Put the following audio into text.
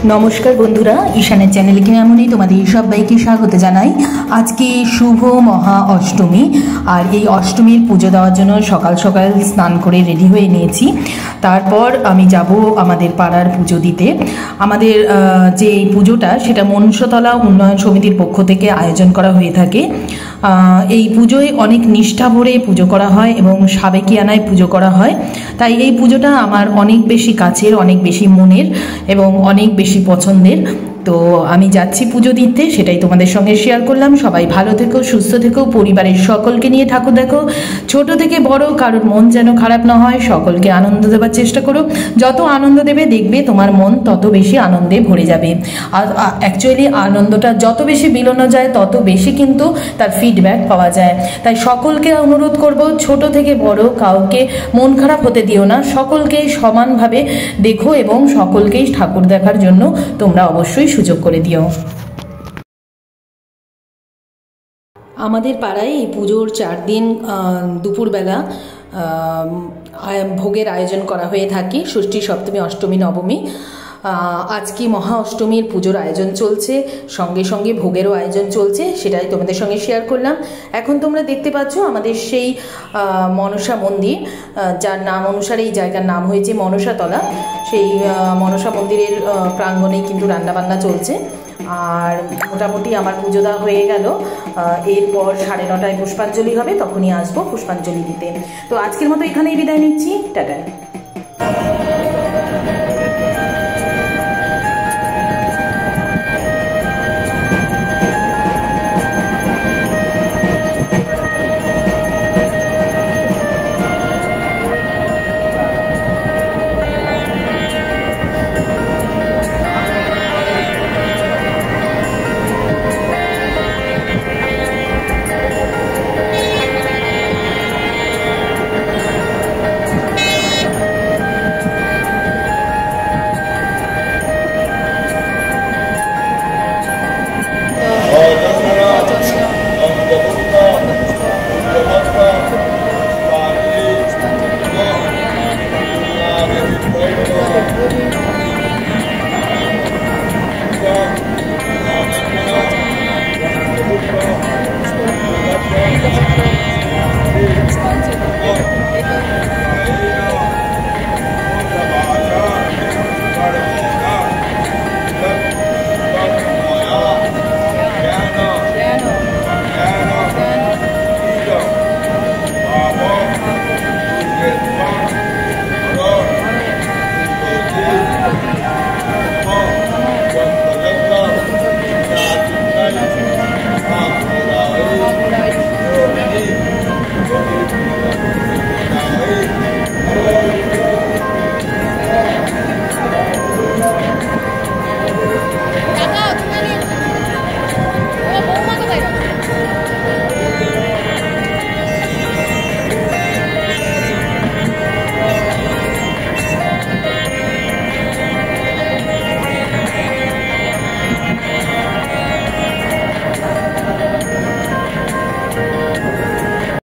নমস্কার বন্ধুরা, ঈশানের চ্যানেলে কেমনই তোমাদের সবাইকে স্বাগত জানাই। আজকে শুভ মহা অষ্টমী, আর এই অষ্টমীর পুজো দেওয়ার জন্য সকাল সকাল স্নান করে রেডি হয়ে নিয়েছি। তারপর আমি যাব আমাদের পাড়ার পুজো দিতে। আমাদের যে এই পুজোটা সেটা মনুষ্যতলা উন্নয়ন সমিতির পক্ষ থেকে আয়োজন করা হয়ে থাকে। এই পুজোয় অনেক নিষ্ঠা ভরে পুজো করা হয় এবং সাবেকিয়ানায় পুজো করা হয়। তাই এই পুজোটা আমার অনেক বেশি কাছের, অনেক বেশি মনের এবং অনেক বেশি পছন্দের। তো আমি যাচ্ছি পুজো দিতে, সেটাই তোমাদের সঙ্গে শেয়ার করলাম। সবাই ভালো থেকো, সুস্থ থেকো, পরিবারের সকলকে নিয়ে ঠাকুর দেখো, ছোট থেকে বড় কারোর মন যেন খারাপ না হয়, সকলকে আনন্দ দেওয়ার চেষ্টা করো। যত আনন্দ দেবে দেখবে তোমার মন তত বেশি আনন্দে ভরে যাবে। আর অ্যাকচুয়ালি আনন্দটা যত বেশি বিলানো যায় তত বেশি কিন্তু তার ফিডব্যাক পাওয়া যায়। তাই সকলকে অনুরোধ করব, ছোট থেকে বড় কাউকে মন খারাপ হতে দিও না, সকলকেই সমানভাবে দেখো এবং সকলকেই ঠাকুর দেখার জন্য তোমরা অবশ্যই সুযোগ করে দিও। আমাদের পাড়ায় এই পুজোর 4 দিন দুপুরবেলা ভোগের আয়োজন করা হয়ে থাকে। ষষ্ঠী, সপ্তমী, অষ্টমী, নবমী। আজকে মহা অষ্টমীর পুজোর আয়োজন চলছে, সঙ্গে সঙ্গে ভোগেরও আয়োজন চলছে, সেটাই তোমাদের সঙ্গে শেয়ার করলাম। এখন তোমরা দেখতে পাচ্ছ আমাদের সেই মনসা মন্দির, যার নাম অনুসারে এই জায়গার নাম হয়েছে মনসাতলা। সেই মনসা মন্দিরের প্রাঙ্গণেই কিন্তু রান্নাবান্না চলছে। আর মোটামুটি আমার পুজো দেওয়া হয়ে গেল। এরপর 9:30টায় পুষ্পাঞ্জলি হবে, তখনই আসবো পুষ্পাঞ্জলি দিতে। তো আজকের মতো এখানেই বিদায় নিচ্ছি, টাটা।